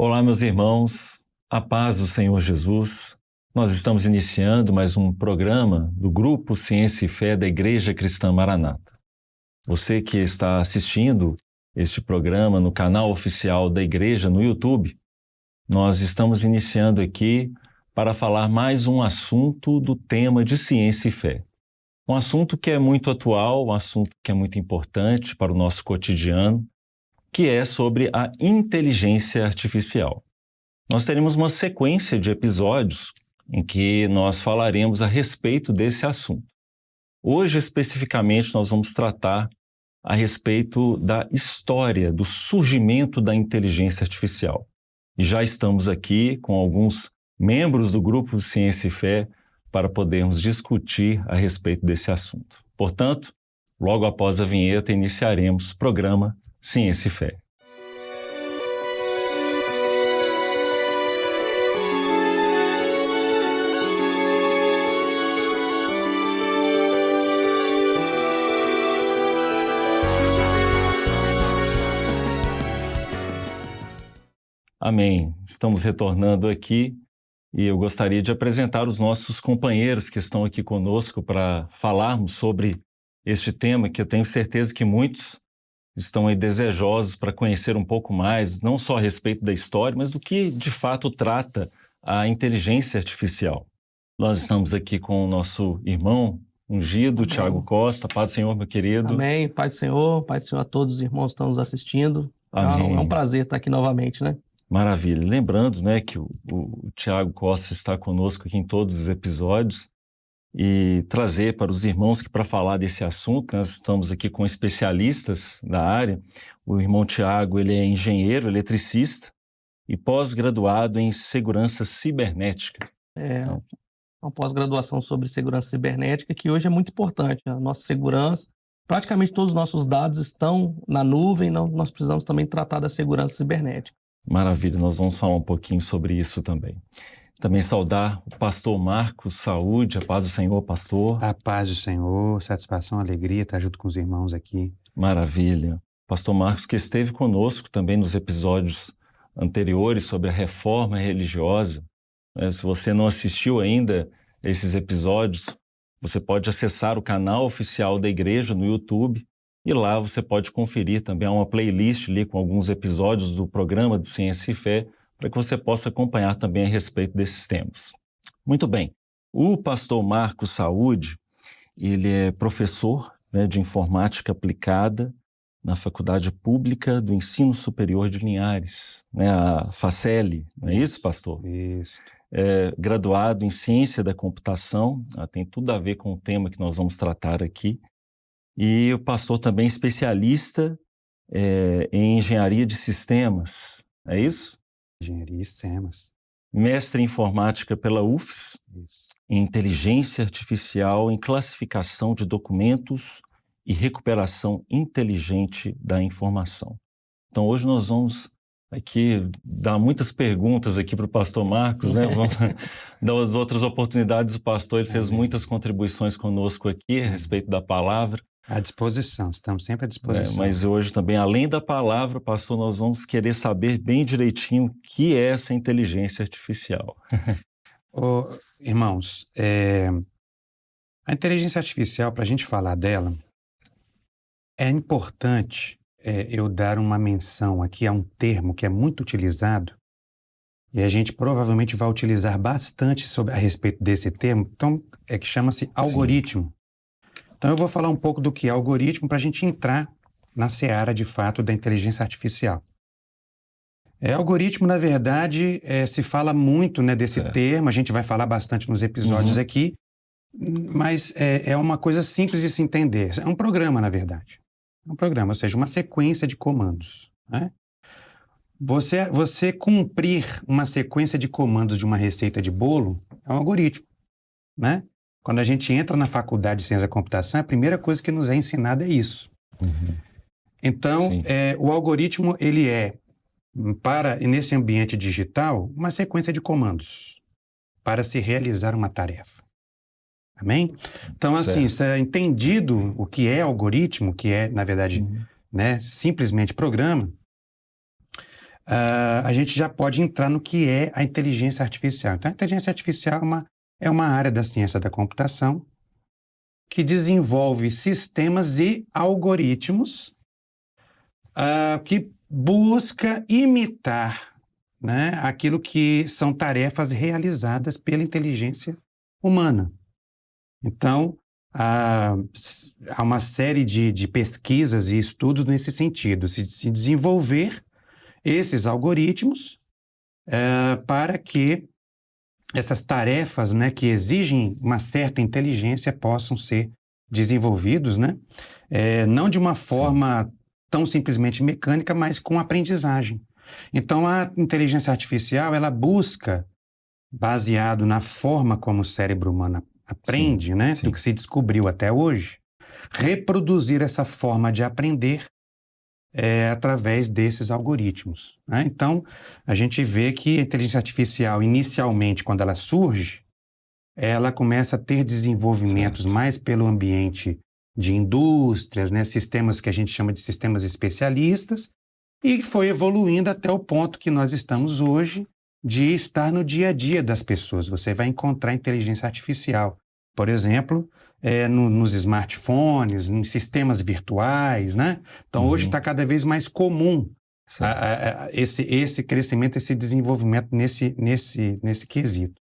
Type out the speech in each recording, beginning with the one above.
Olá, meus irmãos, a paz do Senhor Jesus. Nós estamos iniciando mais um programa do Grupo Ciência e Fé da Igreja Cristã Maranata. Você que está assistindo este programa no canal oficial da Igreja no YouTube, nós estamos iniciando aqui para falar mais um assunto do tema de ciência e fé. Um assunto que é muito atual, um assunto que é muito importante para o nosso cotidiano, que é sobre a inteligência artificial. Nós teremos uma sequência de episódios em que nós falaremos a respeito desse assunto. Hoje, especificamente, nós vamos tratar a respeito da história do surgimento da inteligência artificial. E já estamos aqui com alguns membros do Grupo Ciência e Fé para podermos discutir a respeito desse assunto. Portanto, logo após a vinheta, iniciaremos o programa Ciência e Fé. Amém. Estamos retornando aqui e eu gostaria de apresentar os nossos companheiros que estão aqui conosco para falarmos sobre este tema que eu tenho certeza que muitos estão aí desejosos para conhecer um pouco mais, não só a respeito da história, mas do que de fato trata a inteligência artificial. Nós estamos aqui com o nosso irmão ungido, Tiago Costa. Paz do Senhor, meu querido. Amém. Paz do Senhor a todos os irmãos que estão nos assistindo. Amém. É um prazer estar aqui novamente, né? Maravilha. Lembrando, né, que o Tiago Costa está conosco aqui em todos os episódios e trazer para os irmãos que para falar desse assunto, nós estamos aqui com especialistas da área. O irmão Tiago, ele é engenheiro eletricista e pós-graduado em segurança cibernética. É uma pós-graduação sobre segurança cibernética que hoje é muito importante. A nossa segurança, praticamente todos os nossos dados estão na nuvem, nós precisamos também tratar da segurança cibernética. Maravilha, nós vamos falar um pouquinho sobre isso também. Também saudar o pastor Marcos Saúde, a paz do Senhor, pastor. A paz do Senhor, satisfação, alegria, estar junto com os irmãos aqui. Maravilha. Pastor Marcos, que esteve conosco também nos episódios anteriores sobre a reforma religiosa. Se você não assistiu ainda esses episódios, você pode acessar o canal oficial da igreja no YouTube e lá você pode conferir também uma playlist ali com alguns episódios do programa do Ciência e Fé para que você possa acompanhar também a respeito desses temas. Muito bem. O pastor Marcos Saúde, ele é professor, né, de informática aplicada na Faculdade Pública do Ensino Superior de Linhares, né, a FACELI, não é isso, pastor? Isso. É graduado em Ciência da Computação, tem tudo a ver com o tema que nós vamos tratar aqui. E o pastor também especialista em Engenharia de Sistemas, é isso? Engenharia e sistemas. Mestre em Informática pela UFS, Isso. em Inteligência Artificial, em Classificação de Documentos e Recuperação Inteligente da Informação. Então, hoje nós vamos aqui dar muitas perguntas aqui para o pastor Marcos, né? Vamos dar as outras oportunidades. O pastor ele fez muitas contribuições conosco aqui a respeito da palavra. À disposição, estamos sempre à disposição. Mas hoje também, além da palavra, pastor, nós vamos querer saber bem direitinho o que é essa inteligência artificial. Irmãos, a inteligência artificial, para a gente falar dela, é importante eu dar uma menção aqui a um termo que é muito utilizado e a gente provavelmente vai utilizar bastante a respeito desse termo, então, que chama-se algoritmo. Sim. Então eu vou falar um pouco do que é algoritmo para a gente entrar na seara, de fato, da inteligência artificial. Algoritmo, na verdade, se fala muito, né, desse termo, a gente vai falar bastante nos episódios aqui, mas é uma coisa simples de se entender. É um programa, na verdade. É um programa, ou seja, uma sequência de comandos, né? Você cumprir uma sequência de comandos de uma receita de bolo é um algoritmo, né? Quando a gente entra na faculdade de ciência da computação, a primeira coisa que nos é ensinada é isso. Então, o algoritmo, ele nesse ambiente digital, uma sequência de comandos para se realizar uma tarefa. Amém? Então, assim, se é entendido o que é algoritmo, que é, na verdade, né, simplesmente programa, a gente já pode entrar no que é a inteligência artificial. Então, a inteligência artificial é uma área da ciência da computação que desenvolve sistemas e algoritmos que busca imitar, né, aquilo que são tarefas realizadas pela inteligência humana. Então, há uma série de pesquisas e estudos nesse sentido, se desenvolver esses algoritmos para que essas tarefas, né, que exigem uma certa inteligência possam ser desenvolvidos, né, não de uma forma tão simplesmente mecânica, mas com aprendizagem. Então, a inteligência artificial, ela busca, baseado na forma como o cérebro humano aprende, né, do que se descobriu até hoje, reproduzir essa forma de aprender através desses algoritmos, né? Então, a gente vê que a inteligência artificial, inicialmente, quando ela surge, ela começa a ter desenvolvimentos mais pelo ambiente de indústrias, né, sistemas que a gente chama de sistemas especialistas, e foi evoluindo até o ponto que nós estamos hoje de estar no dia a dia das pessoas. Você vai encontrar inteligência artificial, por exemplo, nos smartphones, em sistemas virtuais, né? Então, hoje está cada vez mais comum esse crescimento, esse desenvolvimento nesse quesito.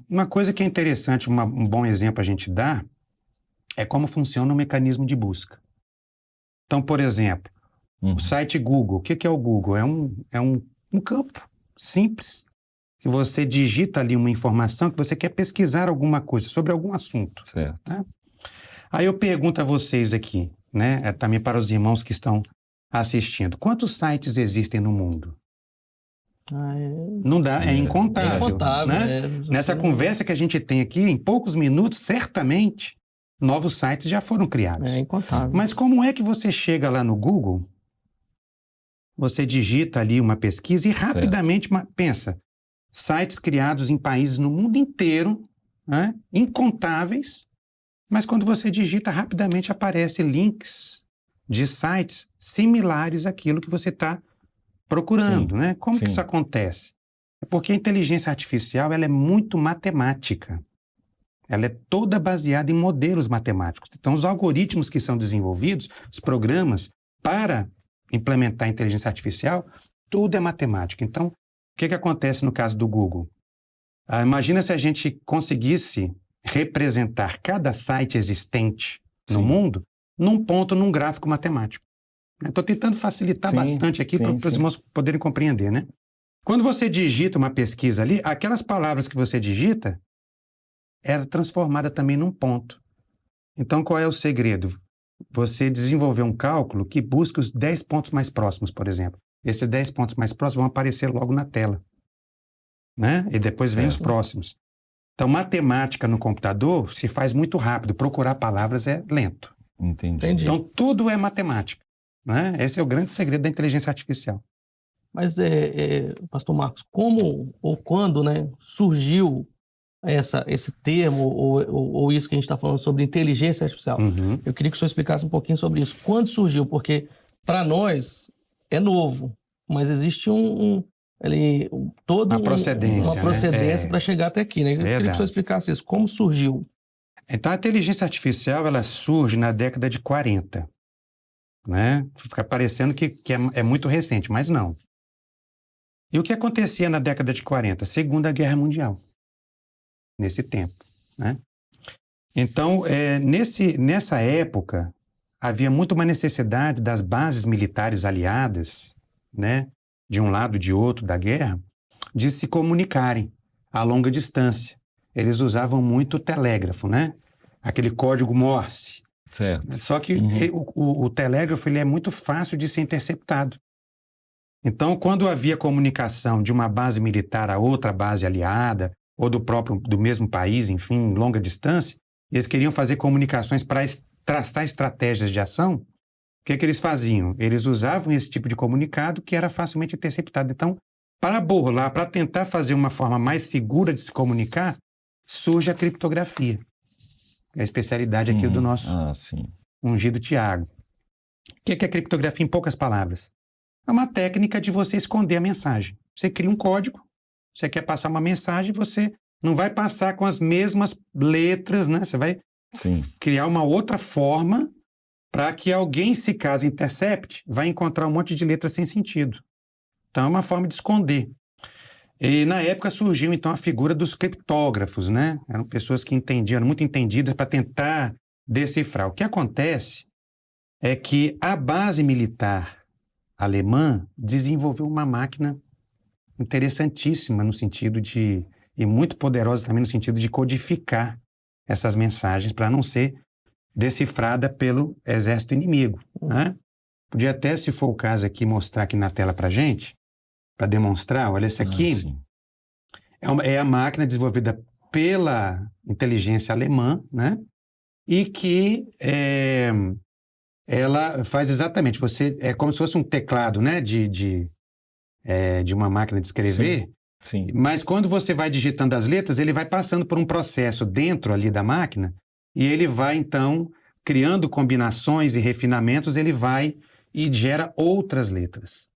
Uma coisa que é interessante, um bom exemplo a gente dá, é como funciona o mecanismo de busca. Então, por exemplo, o site Google. O que é o Google? É um campo simples, que você digita ali uma informação que você quer pesquisar alguma coisa sobre algum assunto. Certo. Né? Aí eu pergunto a vocês aqui, né, também para os irmãos que estão assistindo, quantos sites existem no mundo? Não dá, é incontável. É incontável, né? Nessa conversa que a gente tem aqui, em poucos minutos, certamente, novos sites já foram criados. É incontável. Mas como é que você chega lá no Google, você digita ali uma pesquisa e rapidamente pensa, sites criados em países no mundo inteiro, né, incontáveis, mas quando você digita, rapidamente aparecem links de sites similares àquilo que você está procurando, né? Como que isso acontece? É porque a inteligência artificial ela é muito matemática. Ela é toda baseada em modelos matemáticos. Então, os algoritmos que são desenvolvidos, os programas para implementar a inteligência artificial, tudo é matemática. Então, o que acontece no caso do Google? Imagina se a gente conseguisse representar cada site existente no mundo num ponto, num gráfico matemático. Estou tentando facilitar bastante aqui para os irmãos poderem compreender, né? Quando você digita uma pesquisa ali, aquelas palavras que você digita é transformada também num ponto. Então, qual é o segredo? Você desenvolver um cálculo que busca os 10 pontos mais próximos, por exemplo. Esses 10 pontos mais próximos vão aparecer logo na tela, né? E depois vem os próximos. Então, matemática no computador se faz muito rápido. Procurar palavras é lento. Entendi. Então, tudo é matemática, né? Esse é o grande segredo da inteligência artificial. Mas, Pastor Marcos, como ou quando, né, surgiu esse termo ou isso que a gente está falando sobre inteligência artificial? Eu queria que o senhor explicasse um pouquinho sobre isso. Quando surgiu? Porque, para nós, é novo, mas existe toda uma procedência para chegar até aqui, né? Eu queria que o senhor explicasse isso. Como surgiu? Então, a inteligência artificial, ela surge na década de 40, né? Fica parecendo que é muito recente, mas não. E o que acontecia na década de 40? Segunda Guerra Mundial, nesse tempo, né? Então, nessa época, havia muito uma necessidade das bases militares aliadas, né, de um lado e de outro da guerra, de se comunicarem a longa distância. Eles usavam muito o telégrafo, né? Aquele código Morse. Certo. Só que o telégrafo ele é muito fácil de ser interceptado. Então, quando havia comunicação de uma base militar a outra base aliada, ou do mesmo país, enfim, longa distância, eles queriam fazer comunicações para traçar estratégias de ação. O que eles faziam? Eles usavam esse tipo de comunicado que era facilmente interceptado. Então, para burlar, para tentar fazer uma forma mais segura de se comunicar, surge a criptografia. É a especialidade aqui do nosso ungido Tiago. O que é criptografia em poucas palavras? é uma técnica de você esconder a mensagem. Você cria um código, você quer passar uma mensagem, você não vai passar com as mesmas letras, né? Você vai criar uma outra forma para que alguém, se caso intercepte, vai encontrar um monte de letras sem sentido. Então, é uma forma de esconder. E, na época, surgiu, então, a figura dos criptógrafos, né? Eram pessoas que entendiam, eram muito entendidas para tentar decifrar. O que acontece é que a base militar alemã desenvolveu uma máquina interessantíssima no sentido de... e muito poderosa também no sentido de codificar essas mensagens para não ser decifrada pelo exército inimigo, né? Podia até, se for o caso aqui, mostrar aqui na tela para a gente, para demonstrar. Olha, essa aqui é a máquina desenvolvida pela inteligência alemã, né? E que ela faz exatamente, é como se fosse um teclado, né? De uma máquina de escrever. Sim. Mas quando você vai digitando as letras, ele vai passando por um processo dentro ali da máquina e ele vai, então, criando combinações e refinamentos, ele vai e gera outras letras,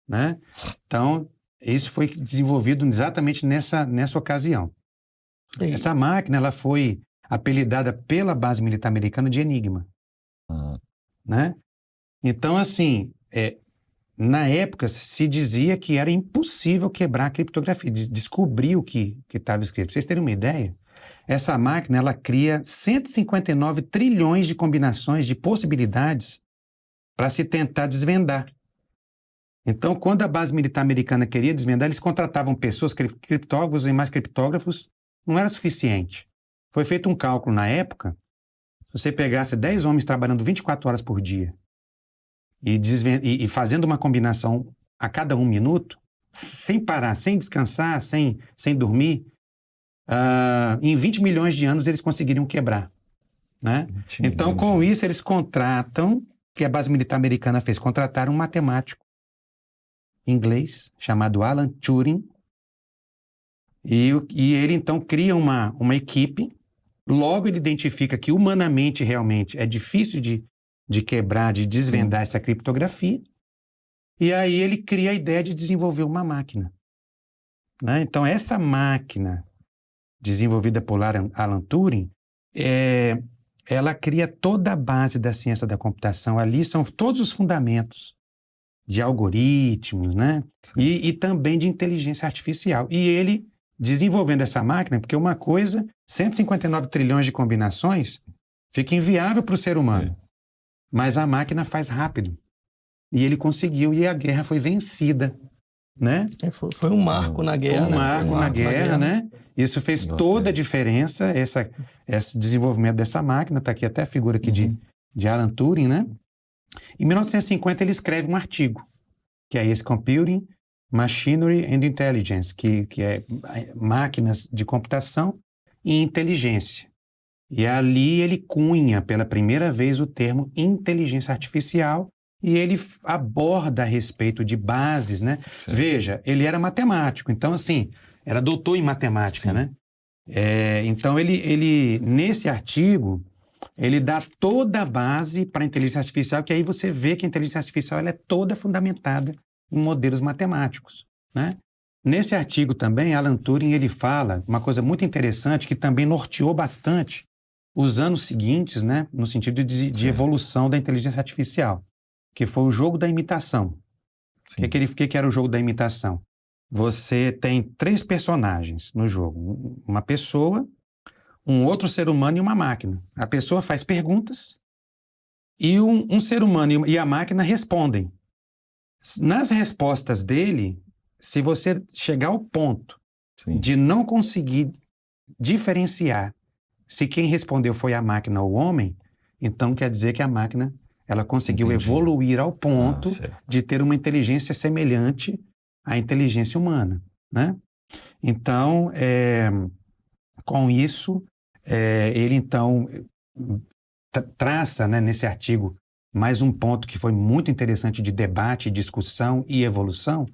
né? Então, isso foi desenvolvido exatamente nessa ocasião. Sim. Essa máquina, ela foi apelidada pela base militar americana de Enigma, né? Então, assim, na época se dizia que era impossível quebrar a criptografia, descobrir o que estava escrito. Pra vocês terem uma ideia, essa máquina, ela cria 159 trilhões de combinações, de possibilidades para se tentar desvendar. Então, quando a base militar americana queria desvendar, eles contratavam pessoas, criptógrafos e mais criptógrafos, não era suficiente. Foi feito um cálculo na época, se você pegasse 10 homens trabalhando 24 horas por dia e fazendo uma combinação a cada 1 minuto, sem parar, sem descansar, sem dormir, em 20 milhões de anos eles conseguiriam quebrar, né? Então, com isso, eles contratam, que a base militar americana fez, contrataram um matemático inglês chamado Alan Turing, e ele, então, cria uma equipe. Logo, ele identifica que humanamente, realmente, é difícil de quebrar, de desvendar essa criptografia, e aí ele cria a ideia de desenvolver uma máquina, né? Então, essa máquina desenvolvida por Alan Turing, ela cria toda a base da ciência da computação. Ali são todos os fundamentos de algoritmos, né? E também de inteligência artificial. E ele, desenvolvendo essa máquina, porque uma coisa, 159 trilhões de combinações, fica inviável para o ser humano. Mas a máquina faz rápido. E ele conseguiu, e a guerra foi vencida, né? Foi um marco na guerra. Foi um marco na guerra, né? Isso fez toda a diferença, esse desenvolvimento dessa máquina. Está aqui até a figura aqui de Alan Turing, né? Em 1950, ele escreve um artigo, que é esse Computing, Machinery and Intelligence, que é máquinas de computação e inteligência. E ali ele cunha pela primeira vez o termo inteligência artificial e ele aborda a respeito de bases, né? Sim. Veja, ele era matemático, então, assim, era doutor em matemática, né? Então, ele, nesse artigo, ele dá toda a base para a inteligência artificial, que aí você vê que a inteligência artificial ela é toda fundamentada em modelos matemáticos, né? Nesse artigo também, Alan Turing, ele fala uma coisa muito interessante que também norteou bastante os anos seguintes, né? No sentido de evolução da inteligência artificial, que foi o jogo da imitação. O que era o jogo da imitação? Você tem 3 personagens no jogo. Uma pessoa, um outro ser humano e uma máquina. A pessoa faz perguntas e um ser humano e a máquina respondem. Nas respostas dele, se você chegar ao ponto de não conseguir diferenciar se quem respondeu foi a máquina ou o homem, então quer dizer que a máquina ela conseguiu evoluir ao ponto de ter uma inteligência semelhante à inteligência humana, né? Então, com isso, ele então traça, né, nesse artigo mais um ponto que foi muito interessante de debate, discussão e evolução,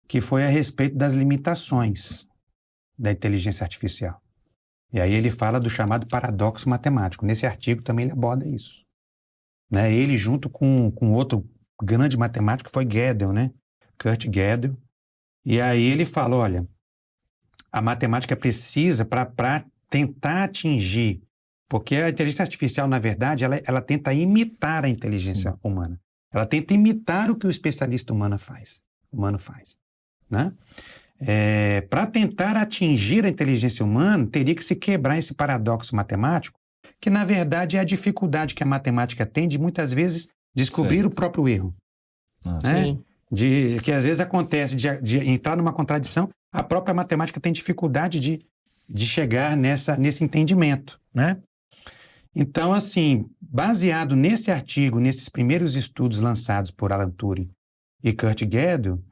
que foi a respeito das limitações da inteligência artificial. E aí ele fala do chamado paradoxo matemático. Nesse artigo também ele aborda isso, né? Ele junto com outro grande matemático foi Gödel, né? Kurt Gödel. E aí ele fala, olha, a matemática precisa para tentar atingir, porque a inteligência artificial, na verdade, ela tenta imitar a inteligência humana. Ela tenta imitar o que o especialista humano faz, né? Para tentar atingir a inteligência humana, teria que se quebrar esse paradoxo matemático, que, na verdade, é a dificuldade que a matemática tem de, muitas vezes, descobrir o próprio erro. Né? Sim. Que às vezes acontece de entrar numa contradição, a própria matemática tem dificuldade de chegar nesse entendimento, né? Então, assim, baseado nesse artigo, nesses primeiros estudos lançados por Alan Turing e Kurt Gödel,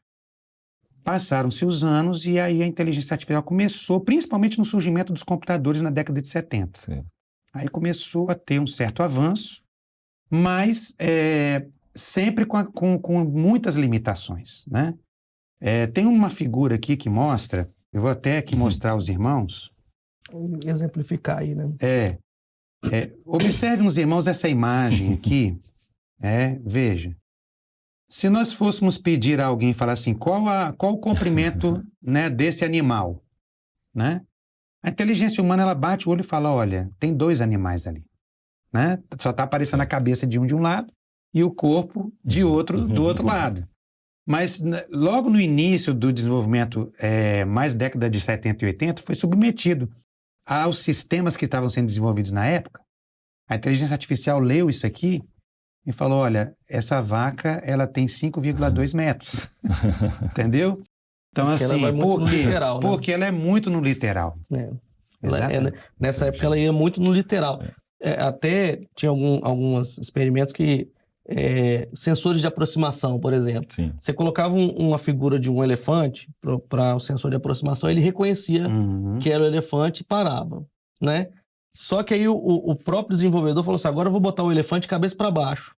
passaram-se os anos e aí a inteligência artificial começou, principalmente no surgimento dos computadores na década de 70. Sim. Aí começou a ter um certo avanço, mas sempre com muitas limitações, né? Tem uma figura aqui que mostra, eu vou até aqui mostrar aos irmãos. Exemplificar aí, né? Observem os irmãos essa imagem aqui. Veja. Se nós fôssemos pedir a alguém, falar assim, qual o comprimento, né, desse animal, né? A inteligência humana, ela bate o olho e fala, olha, tem 2 animais ali, né? Só está aparecendo a cabeça de um lado e o corpo de outro do outro lado. Mas logo no início do desenvolvimento, mais década de 70 e 80, foi submetido aos sistemas que estavam sendo desenvolvidos na época. A inteligência artificial leu isso aqui e falou, olha, essa vaca, ela tem 5,2 metros. Entendeu? Então, porque assim, ela vai muito no literal, né? Porque ela é muito no literal. Nessa época ela ia muito no literal. Até tinha alguns experimentos que sensores de aproximação, por exemplo. Sim. Você colocava uma figura de um elefante para o sensor de aproximação, ele reconhecia que era o elefante e parava, né? Só que aí o próprio desenvolvedor falou assim, agora eu vou botar o elefante de cabeça para baixo.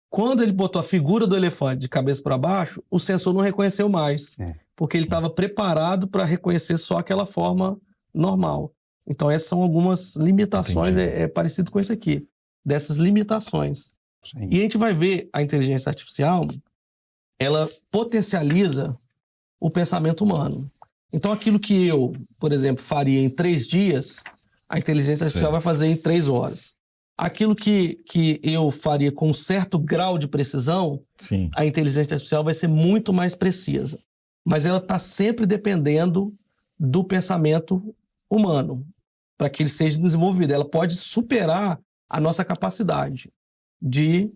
Quando ele botou a figura do elefante de cabeça para baixo, o sensor não reconheceu mais, porque ele estava preparado para reconhecer só aquela forma normal. Então essas são algumas limitações, parecido com isso aqui, dessas limitações. Sim. E a gente vai ver a inteligência artificial, ela potencializa o pensamento humano. Então aquilo que eu, por exemplo, faria em 3 dias, a inteligência artificial vai fazer em 3 horas. Aquilo que eu faria com um certo grau de precisão, Sim. a inteligência artificial vai ser muito mais precisa. Mas ela está sempre dependendo do pensamento humano para que ele seja desenvolvido. Ela pode superar a nossa capacidade de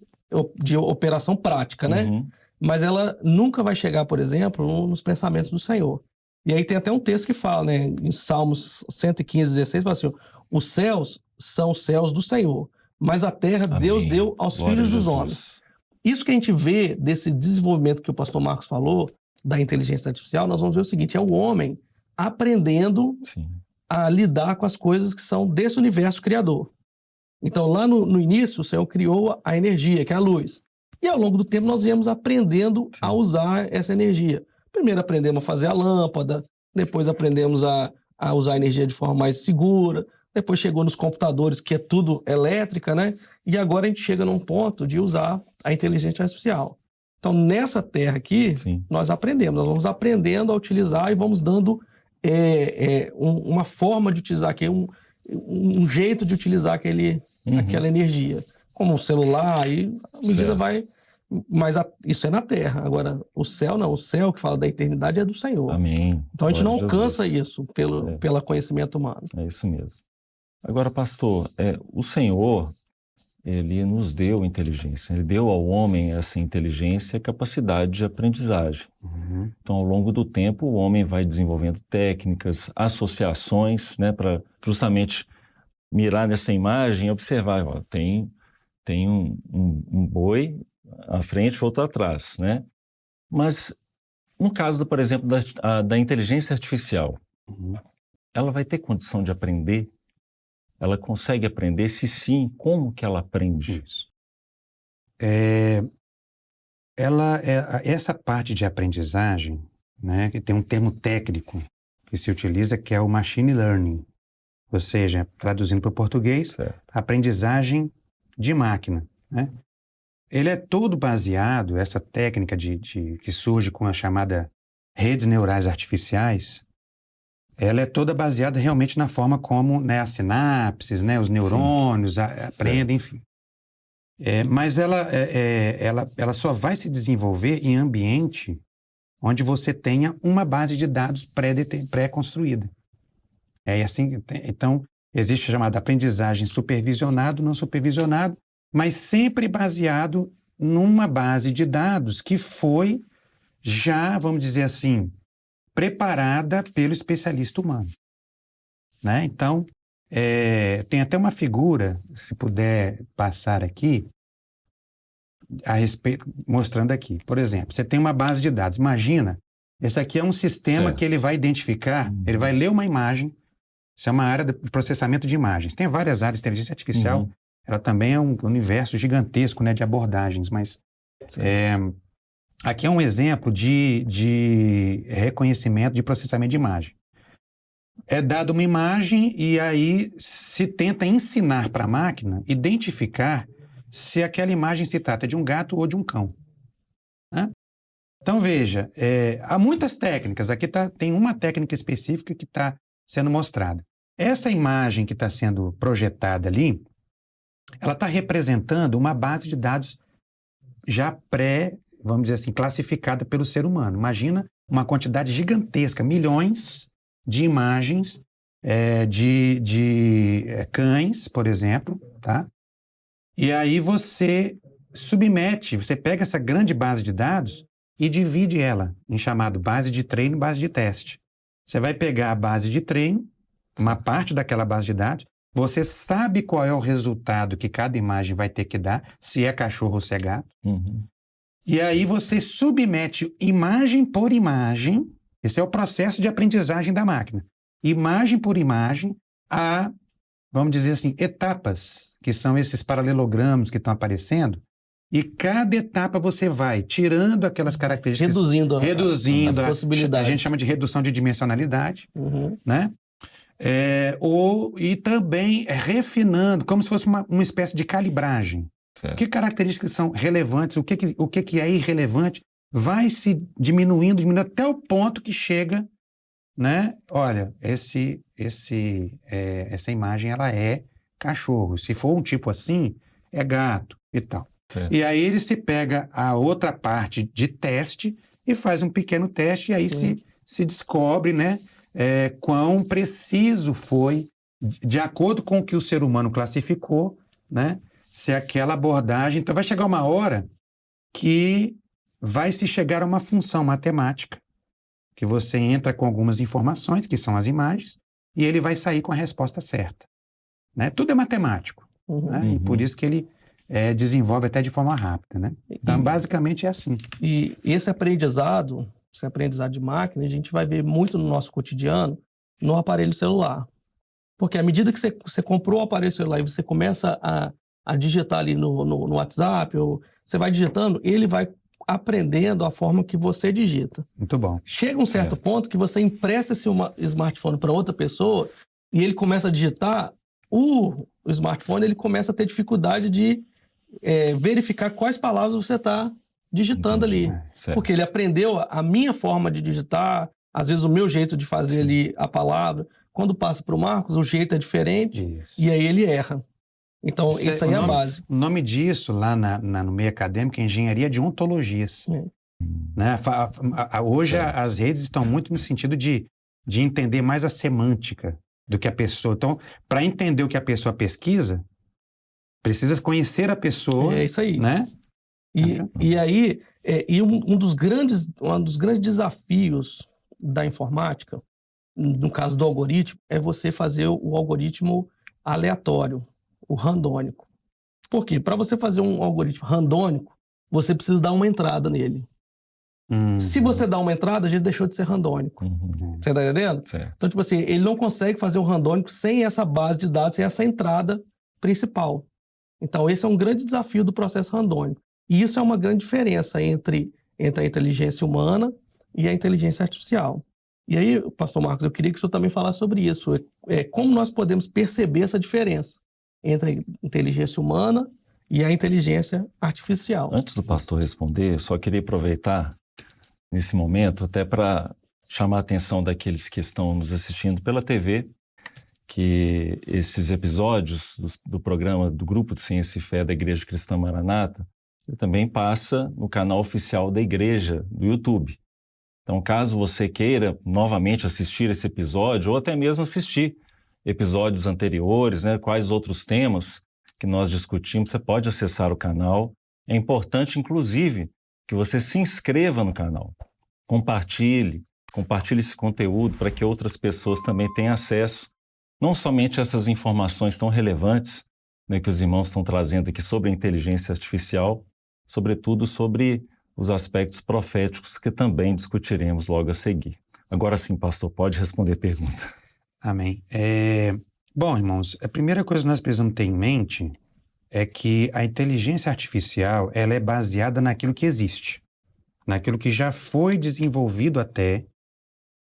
operação prática, né? Mas ela nunca vai chegar, por exemplo, nos pensamentos do Senhor. E aí tem até um texto que fala, né? Em Salmos 115, 16, fala assim, os céus são os céus do Senhor, mas a terra Amém. Deus deu aos Glória filhos a dos Jesus. homens. Isso que a gente vê desse desenvolvimento que o pastor Marcos falou, da inteligência artificial, nós vamos ver o seguinte, é o homem aprendendo a lidar com as coisas que são desse universo criador. Então, lá no início, o Senhor criou a energia, que é a luz. E ao longo do tempo, nós viemos aprendendo a usar essa energia. Primeiro aprendemos a fazer a lâmpada, depois aprendemos a usar a energia de forma mais segura, depois chegou nos computadores, que é tudo elétrica, né? E agora a gente chega num ponto de usar a inteligência artificial. Então, nessa terra aqui, nós aprendemos, nós vamos aprendendo a utilizar e vamos dando uma forma de utilizar aqui, um jeito de utilizar aquela energia. Como um celular, e a medida vai... Mas isso é na terra. Agora, o céu não. O céu que fala da eternidade é do Senhor. Amém. Então a gente não Glória a alcança Jesus. isso pelo conhecimento humano. É isso mesmo. Agora, pastor, o Senhor, ele nos deu inteligência. Ele deu ao homem essa inteligência e capacidade de aprendizagem. Então, ao longo do tempo, o homem vai desenvolvendo técnicas, associações, né, para justamente mirar nessa imagem e observar. Ó, tem um boi à frente, outro atrás, né? Mas, no caso, por exemplo, da inteligência artificial, ela vai ter condição de aprender? Ela consegue aprender? Se sim, como que ela aprende? Isso. Essa parte de aprendizagem, né, que tem um termo técnico que se utiliza, que é o machine learning. Ou seja, traduzindo para o português, aprendizagem de máquina, né? ele é todo baseado, essa técnica que surge com a chamada redes neurais artificiais, ela é toda baseada realmente na forma como, né, as sinapses, né, os neurônios aprendem, enfim. Mas ela só vai se desenvolver em ambiente onde você tenha uma base de dados pré-construída. Assim, então, existe a chamada aprendizagem supervisionado, não supervisionado, mas sempre baseado numa base de dados que foi já, vamos dizer assim, preparada pelo especialista humano, né? Então, tem até uma figura, se puder passar aqui, a respeito, mostrando aqui. Por exemplo, você tem uma base de dados. Imagina, esse aqui é um sistema que ele vai identificar, ele vai ler uma imagem. Isso é uma área de processamento de imagens. Tem várias áreas de inteligência artificial. Ela também é um universo gigantesco, né, de abordagens, mas aqui é um exemplo de reconhecimento, de processamento de imagem. É dada uma imagem e aí se tenta ensinar para a máquina identificar se aquela imagem se trata de um gato ou de um cão, né? Então, veja, há muitas técnicas. Aqui tem uma técnica específica que está sendo mostrada. Essa imagem que está sendo projetada ali, ela está representando uma base de dados já vamos dizer assim, classificada pelo ser humano. Imagina uma quantidade gigantesca, milhões de imagens de cães, por exemplo, tá? E aí você pega essa grande base de dados e divide ela em chamado base de treino e base de teste. Você vai pegar a base de treino, uma parte daquela base de dados, você sabe qual é o resultado que cada imagem vai ter que dar, se é cachorro ou se é gato. E aí você submete imagem por imagem, esse é o processo de aprendizagem da máquina, imagem por imagem a, vamos dizer assim, etapas, que são esses paralelogramos que estão aparecendo, e cada etapa você vai tirando aquelas características... Reduzindo as possibilidades. A gente chama de redução de dimensionalidade, né? E também refinando, como se fosse uma espécie de calibragem. Certo. Que características são relevantes, o que é irrelevante, vai se diminuindo até o ponto que chega, né? Olha, essa imagem ela é cachorro. Se for um tipo assim, é gato e tal. Certo. E aí ele se pega a outra parte de teste e faz um pequeno teste e aí se descobre, né, quão preciso foi, de acordo com o que o ser humano classificou, né, se aquela abordagem... Então vai chegar uma hora que vai se chegar a uma função matemática, que você entra com algumas informações, que são as imagens, e ele vai sair com a resposta certa, né? Tudo é matemático, né? E por isso que ele desenvolve até de forma rápida, né? Então, basicamente é assim. E esse aprendizado de máquina, a gente vai ver muito no nosso cotidiano no aparelho celular. Porque à medida que você comprou o aparelho celular e você começa a digitar ali no WhatsApp, ou você vai digitando, ele vai aprendendo a forma que você digita. Muito bom. Chega um certo ponto que você empresta esse smartphone para outra pessoa e ele começa a digitar, o smartphone ele começa a ter dificuldade de verificar quais palavras você está digitando ali. Porque ele aprendeu a minha forma de digitar, às vezes o meu jeito de fazer ali a palavra. Quando passa para o Marcos, o jeito é diferente e aí ele erra. Então, isso aí é a base. O nome disso, lá no meio acadêmico, é engenharia de ontologias. Né? Hoje as redes estão muito no sentido de entender mais a semântica do que a pessoa. Então, para entender o que a pessoa pesquisa, precisa conhecer a pessoa. É isso aí. Né? E aí, um dos grandes desafios da informática, no caso do algoritmo, é você fazer o algoritmo aleatório, o randônico. Por quê? Para você fazer um algoritmo randônico, você precisa dar uma entrada nele. Se você dá uma entrada, a gente deixou de ser randônico. Você está entendendo? Certo. Então, tipo assim, ele não consegue fazer o randônico sem essa base de dados, sem essa entrada principal. Então, esse é um grande desafio do processo randônico. E isso é uma grande diferença entre a inteligência humana e a inteligência artificial. E aí, pastor Marcos, eu queria que o senhor também falasse sobre isso. Como nós podemos perceber essa diferença entre a inteligência humana e a inteligência artificial. Antes do pastor responder, eu só queria aproveitar nesse momento até para chamar a atenção daqueles que estão nos assistindo pela TV, que esses episódios do programa do Grupo de Ciência e Fé da Igreja Cristã Maranata também passa no canal oficial da igreja do YouTube. Então, caso você queira novamente assistir esse episódio, ou até mesmo assistir episódios anteriores, né, quais outros temas que nós discutimos, você pode acessar o canal. É importante, inclusive, que você se inscreva no canal, compartilhe esse conteúdo para que outras pessoas também tenham acesso, não somente a essas informações tão relevantes, né, que os irmãos estão trazendo aqui sobre a inteligência artificial, sobretudo sobre os aspectos proféticos que também discutiremos logo a seguir. Agora sim, pastor, pode responder a pergunta. Amém. Bom, irmãos, a primeira coisa que nós precisamos ter em mente é que a inteligência artificial ela é baseada naquilo que existe, naquilo que já foi desenvolvido até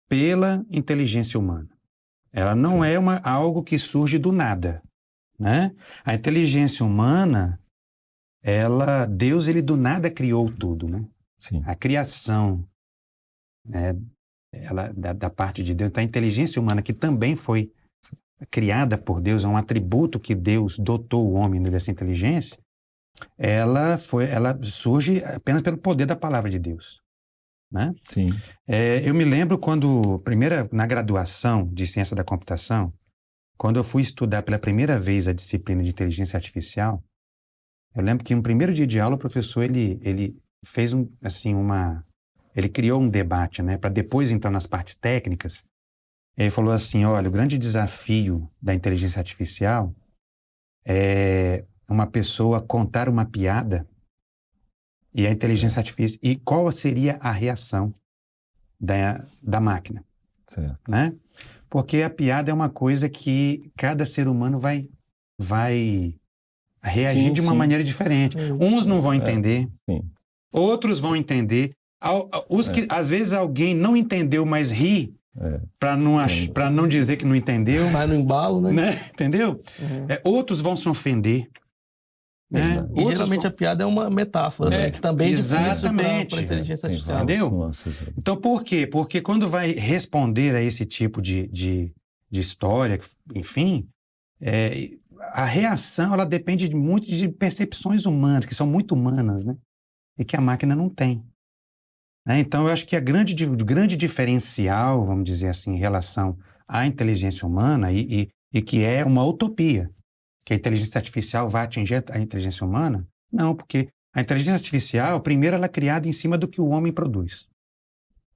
pela inteligência humana. Ela não é algo que surge do nada, né? A inteligência humana, Deus ele do nada criou tudo, né? Sim. A criação, né, da parte de Deus, então a inteligência humana que também foi criada por Deus, é um atributo que Deus dotou o homem dessa inteligência, ela surge apenas pelo poder da palavra de Deus, né? Sim. Eu me lembro na graduação de ciência da computação, quando eu fui estudar pela primeira vez a disciplina de inteligência artificial, eu lembro que no primeiro dia de aula o professor ele fez ele criou um debate, né, para depois entrar nas partes técnicas. Ele falou assim: olha, o grande desafio da inteligência artificial é uma pessoa contar uma piada e a inteligência artificial, e qual seria a reação da máquina, né? Porque a piada é uma coisa que cada ser humano vai reagir de uma maneira diferente. Uns não vão entender, outros vão entender. Que às vezes alguém não entendeu, mas ri, para não dizer que não entendeu. Vai no embalo, né? Entendeu? Outros vão se ofender. Né? E geralmente a piada é uma metáfora, né? Que também é difícil para a inteligência artificial. Entendeu? Então por quê? Porque quando vai responder a esse tipo de história, enfim, a reação ela depende muito de percepções humanas, que são muito humanas, né? E que a máquina não tem. Então, eu acho que o grande diferencial, vamos dizer assim, em relação à inteligência humana, e que é uma utopia, que a inteligência artificial vai atingir a inteligência humana, não, porque a inteligência artificial, primeiro, ela é criada em cima do que o homem produz,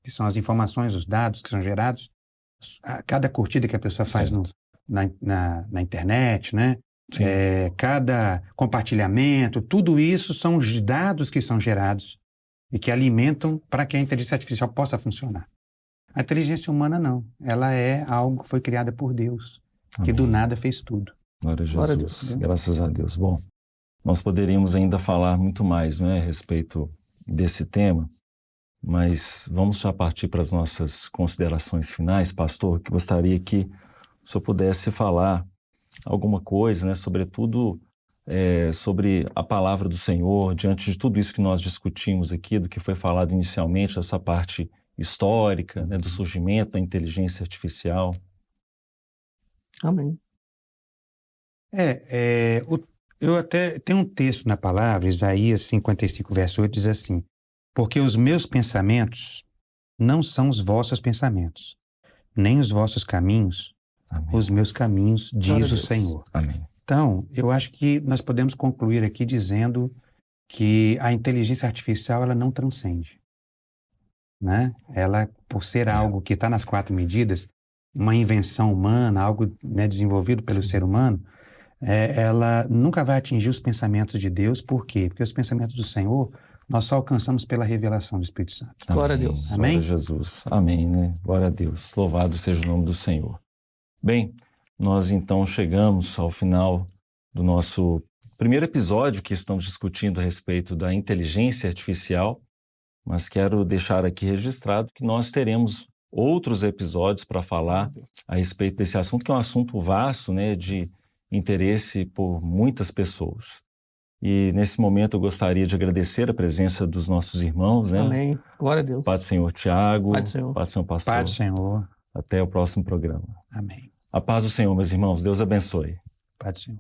que são as informações, os dados que são gerados, cada curtida que a pessoa faz na internet, né? Cada compartilhamento, tudo isso são os dados que são gerados e que alimentam para que a inteligência artificial possa funcionar. A inteligência humana não. Ela é algo que foi criada por Deus, que do nada fez tudo. Glória a Jesus. Deus, graças a Deus. Bom, nós poderíamos ainda falar muito mais, né, a respeito desse tema, mas vamos já partir para as nossas considerações finais. Pastor, que gostaria que o senhor pudesse falar alguma coisa, né, sobretudo sobre a palavra do Senhor, diante de tudo isso que nós discutimos aqui, do que foi falado inicialmente, essa parte histórica, né, do surgimento da inteligência artificial. Amém. Eu até tenho um texto na palavra, Isaías 55, verso 8, diz assim: porque os meus pensamentos não são os vossos pensamentos, nem os vossos caminhos, Amém. Os meus caminhos, diz o Senhor. Amém. Então, eu acho que nós podemos concluir aqui dizendo que a inteligência artificial ela não transcende, né? Ela, por ser algo que está nas 4 medidas, uma invenção humana, algo, né, desenvolvido pelo ser humano, ela nunca vai atingir os pensamentos de Deus. Por quê? Porque os pensamentos do Senhor nós só alcançamos pela revelação do Espírito Santo. Amém. Glória a Deus. Amém? Glória a Jesus. Amém, né? Glória a Deus. Louvado seja o nome do Senhor. Bem, nós então chegamos ao final do nosso primeiro episódio que estamos discutindo a respeito da inteligência artificial, mas quero deixar aqui registrado que nós teremos outros episódios para falar a respeito desse assunto, que é um assunto vasto, né, de interesse por muitas pessoas. E nesse momento eu gostaria de agradecer a presença dos nossos irmãos, né? Amém. Glória a Deus. Paz do Senhor Tiago, Paz do Senhor. Paz do Senhor Pastor. Pai do Senhor. Até o próximo programa. Amém. A paz do Senhor, meus irmãos. Deus abençoe. Pai do Senhor.